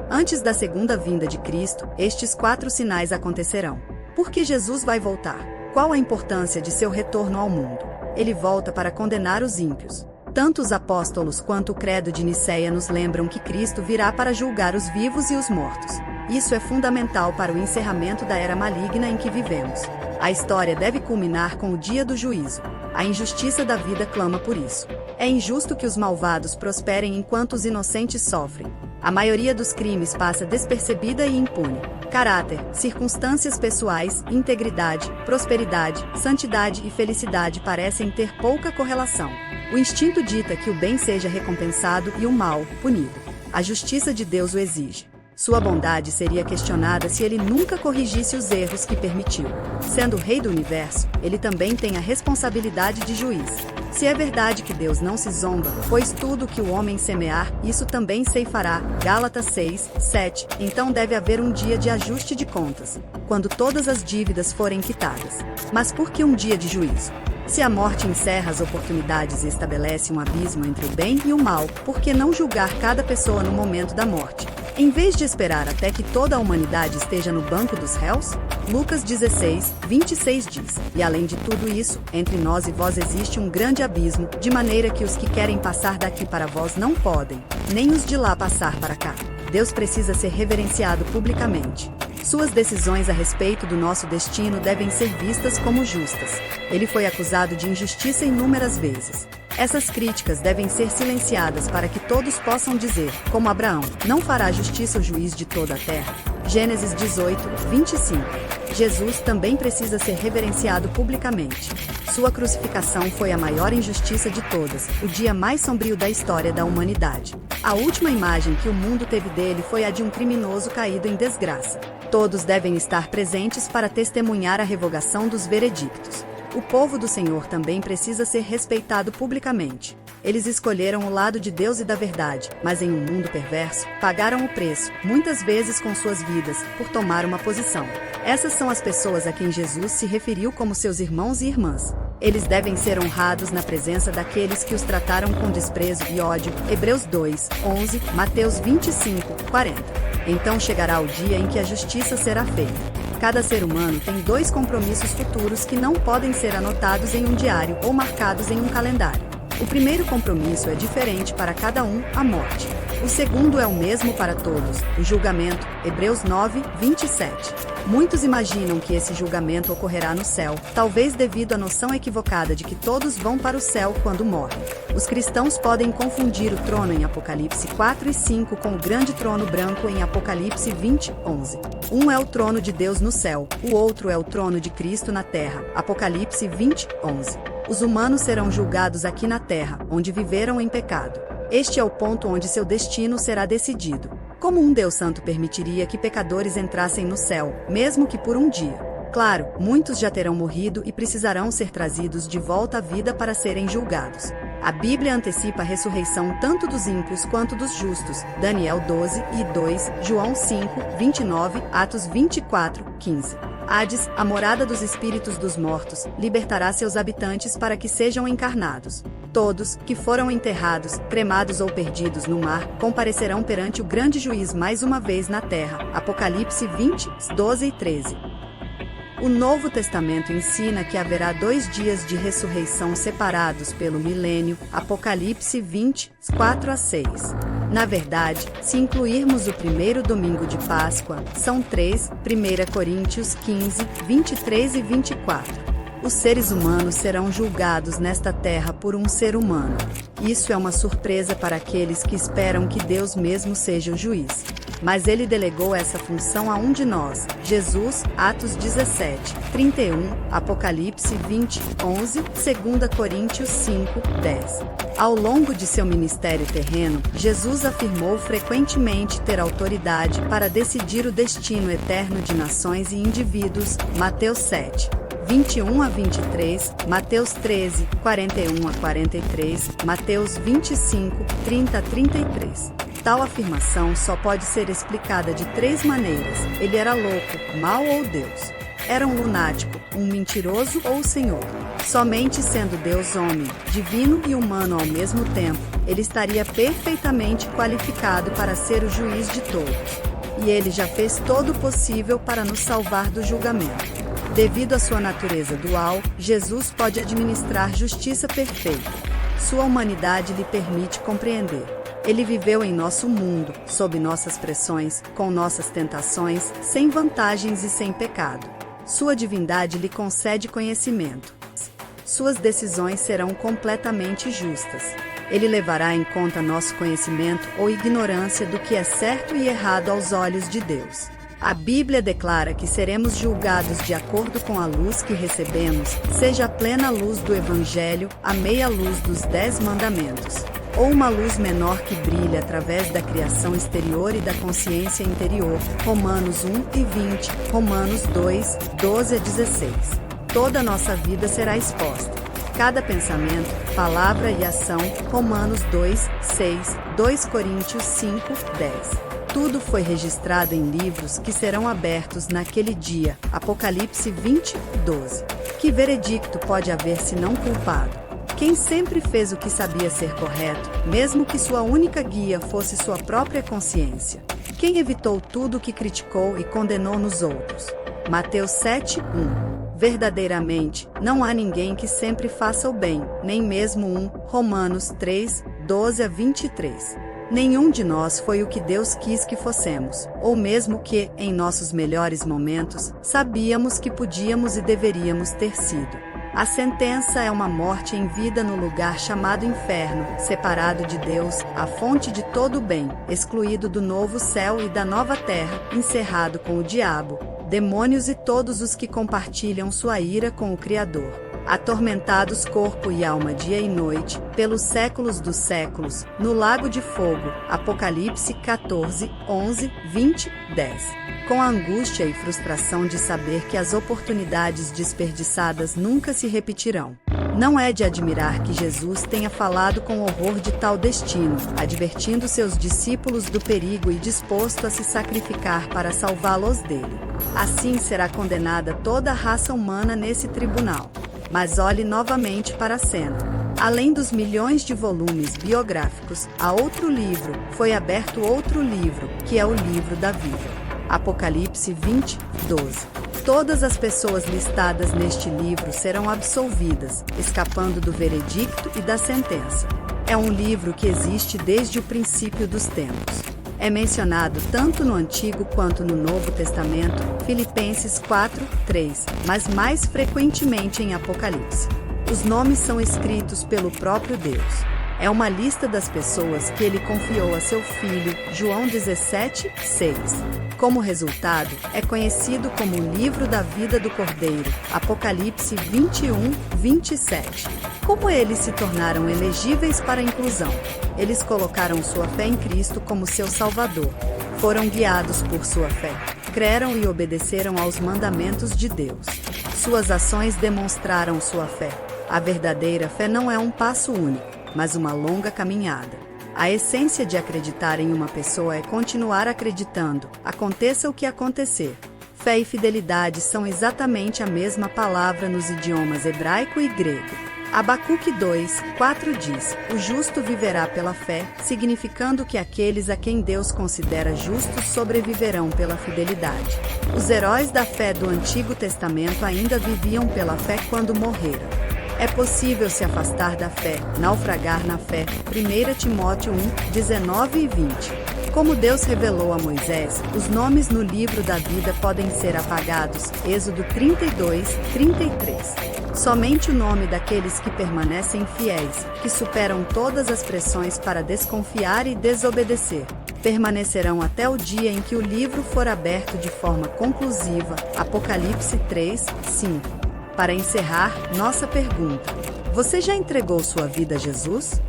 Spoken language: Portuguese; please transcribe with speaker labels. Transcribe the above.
Speaker 1: Antes da segunda vinda de Cristo, estes 4 sinais acontecerão. Por que Jesus vai voltar? Qual a importância de seu retorno ao mundo? Ele volta para condenar os ímpios. Tanto os apóstolos quanto o credo de Nicéia nos lembram que Cristo virá para julgar os vivos e os mortos. Isso é fundamental para o encerramento da era maligna em que vivemos. A história deve culminar com o dia do juízo. A injustiça da vida clama por isso. É injusto que os malvados prosperem enquanto os inocentes sofrem. A maioria dos crimes passa despercebida e impune. Caráter, circunstâncias pessoais, integridade, prosperidade, santidade e felicidade parecem ter pouca correlação. O instinto dita que o bem seja recompensado e o mal, punido. A justiça de Deus o exige. Sua bondade seria questionada se ele nunca corrigisse os erros que permitiu. Sendo o rei do universo, ele também tem a responsabilidade de juiz. Se é verdade que Deus não se zomba, pois tudo o que o homem semear, isso também ceifará, Gálatas 6, 7, então deve haver um dia de ajuste de contas, quando todas as dívidas forem quitadas. Mas por que um dia de juízo? Se a morte encerra as oportunidades e estabelece um abismo entre o bem e o mal, por que não julgar cada pessoa no momento da morte? Em vez de esperar até que toda a humanidade esteja no banco dos réus? Lucas 16, 26 diz, e além de tudo isso, entre nós e vós existe um grande abismo, de maneira que os que querem passar daqui para vós não podem, nem os de lá passar para cá. Deus precisa ser reverenciado publicamente. Suas decisões a respeito do nosso destino devem ser vistas como justas. Ele foi acusado de injustiça inúmeras vezes. Essas críticas devem ser silenciadas para que todos possam dizer, como Abraão, não fará justiça o juiz de toda a terra. Gênesis 18, 25. Jesus também precisa ser reverenciado publicamente. Sua crucificação foi a maior injustiça de todas, o dia mais sombrio da história da humanidade. A última imagem que o mundo teve dele foi a de um criminoso caído em desgraça. Todos devem estar presentes para testemunhar a revogação dos veredictos. O povo do Senhor também precisa ser respeitado publicamente. Eles escolheram o lado de Deus e da verdade, mas em um mundo perverso, pagaram o preço, muitas vezes com suas vidas, por tomar uma posição. Essas são as pessoas a quem Jesus se referiu como seus irmãos e irmãs. Eles devem ser honrados na presença daqueles que os trataram com desprezo e ódio. Hebreus 2, 11, Mateus 25, 40. Então chegará o dia em que a justiça será feita. Cada ser humano tem 2 compromissos futuros que não podem ser anotados em um diário ou marcados em um calendário. O primeiro compromisso é diferente para cada um, a morte. O segundo é o mesmo para todos, o julgamento, Hebreus 9, 27. Muitos imaginam que esse julgamento ocorrerá no céu, talvez devido à noção equivocada de que todos vão para o céu quando morrem. Os cristãos podem confundir o trono em Apocalipse 4 e 5 com o grande trono branco em Apocalipse 20, 11. Um é o trono de Deus no céu, o outro é o trono de Cristo na terra, Apocalipse 20, 11. Os humanos serão julgados aqui na terra, onde viveram em pecado. Este é o ponto onde seu destino será decidido. Como um Deus santo permitiria que pecadores entrassem no céu, mesmo que por um dia? Claro, muitos já terão morrido e precisarão ser trazidos de volta à vida para serem julgados. A Bíblia antecipa a ressurreição tanto dos ímpios quanto dos justos, Daniel 12 e 2, João 5, 29, Atos 24, 15. Hades, a morada dos espíritos dos mortos, libertará seus habitantes para que sejam encarnados. Todos, que foram enterrados, cremados ou perdidos no mar, comparecerão perante o grande juiz mais uma vez na terra. Apocalipse 20, 12 e 13. O Novo Testamento ensina que haverá 2 dias de ressurreição separados pelo milênio, Apocalipse 20, 4 a 6. Na verdade, se incluirmos o primeiro domingo de Páscoa, são 3, 1 Coríntios 15, 23 e 24. Os seres humanos serão julgados nesta terra por um ser humano. Isso é uma surpresa para aqueles que esperam que Deus mesmo seja o juiz. Mas ele delegou essa função a um de nós, Jesus, Atos 17, 31, Apocalipse 20, 11, 2 Coríntios 5, 10. Ao longo de seu ministério terreno, Jesus afirmou frequentemente ter autoridade para decidir o destino eterno de nações e indivíduos, Mateus 7. 21 a 23, Mateus 13, 41 a 43, Mateus 25, 30 a 33. Tal afirmação só pode ser explicada de 3 maneiras: ele era louco, mau ou Deus. Era um lunático, um mentiroso ou o Senhor. Somente sendo Deus homem, divino e humano ao mesmo tempo, ele estaria perfeitamente qualificado para ser o juiz de todos. E ele já fez todo o possível para nos salvar do julgamento. Devido à sua natureza dual, Jesus pode administrar justiça perfeita. Sua humanidade lhe permite compreender. Ele viveu em nosso mundo, sob nossas pressões, com nossas tentações, sem vantagens e sem pecado. Sua divindade lhe concede conhecimento. Suas decisões serão completamente justas. Ele levará em conta nosso conhecimento ou ignorância do que é certo e errado aos olhos de Deus. A Bíblia declara que seremos julgados de acordo com a luz que recebemos, seja a plena luz do Evangelho, a meia luz dos 10 mandamentos, ou uma luz menor que brilha através da criação exterior e da consciência interior. Romanos 1 e 20, Romanos 2, 12 a 16. Toda a nossa vida será exposta. Cada pensamento, palavra e ação. Romanos 2, 6, 2 Coríntios 5, 10. Tudo foi registrado em livros que serão abertos naquele dia. Apocalipse 20, 12. Que veredicto pode haver senão culpado? Quem sempre fez o que sabia ser correto, mesmo que sua única guia fosse sua própria consciência? Quem evitou tudo o que criticou e condenou nos outros? Mateus 7, 1. Verdadeiramente, não há ninguém que sempre faça o bem, nem mesmo um. Romanos 3, 12 a 23. Nenhum de nós foi o que Deus quis que fossemos, ou mesmo que, em nossos melhores momentos, sabíamos que podíamos e deveríamos ter sido. A sentença é uma morte em vida no lugar chamado inferno, separado de Deus, a fonte de todo o bem, excluído do novo céu e da nova terra, encerrado com o diabo, demônios e todos os que compartilham sua ira com o Criador. Atormentados corpo e alma dia e noite, pelos séculos dos séculos, no lago de fogo. Apocalipse 14, 11, 20, 10. Com a angústia e frustração de saber que as oportunidades desperdiçadas nunca se repetirão. Não é de admirar que Jesus tenha falado com horror de tal destino, advertindo seus discípulos do perigo e disposto a se sacrificar para salvá-los dele. Assim será condenada toda a raça humana nesse tribunal. Mas olhe novamente para a cena. Além dos milhões de volumes biográficos, há outro livro, foi aberto outro livro, que é o livro da vida. Apocalipse 20, 12. Todas as pessoas listadas neste livro serão absolvidas, escapando do veredicto e da sentença. É um livro que existe desde o princípio dos tempos. É mencionado tanto no Antigo quanto no Novo Testamento, Filipenses 4, 3, mas mais frequentemente em Apocalipse. Os nomes são escritos pelo próprio Deus. É uma lista das pessoas que ele confiou a seu filho, João 17, 6. Como resultado, é conhecido como o Livro da Vida do Cordeiro, Apocalipse 21, 27. Como eles se tornaram elegíveis para a inclusão? Eles colocaram sua fé em Cristo como seu Salvador. Foram guiados por sua fé. Creram e obedeceram aos mandamentos de Deus. Suas ações demonstraram sua fé. A verdadeira fé não é um passo único, mas uma longa caminhada. A essência de acreditar em uma pessoa é continuar acreditando, aconteça o que acontecer. Fé e fidelidade são exatamente a mesma palavra nos idiomas hebraico e grego. Abacuque 2, 4 diz: o justo viverá pela fé, significando que aqueles a quem Deus considera justos sobreviverão pela fidelidade. Os heróis da fé do Antigo Testamento ainda viviam pela fé quando morreram. É possível se afastar da fé, naufragar na fé. 1 Timóteo 1, 19 e 20. Como Deus revelou a Moisés, os nomes no livro da vida podem ser apagados. Êxodo 32, 33. Somente o nome daqueles que permanecem fiéis, que superam todas as pressões para desconfiar e desobedecer, permanecerão até o dia em que o livro for aberto de forma conclusiva. Apocalipse 3, 5. Para encerrar, nossa pergunta: você já entregou sua vida a Jesus?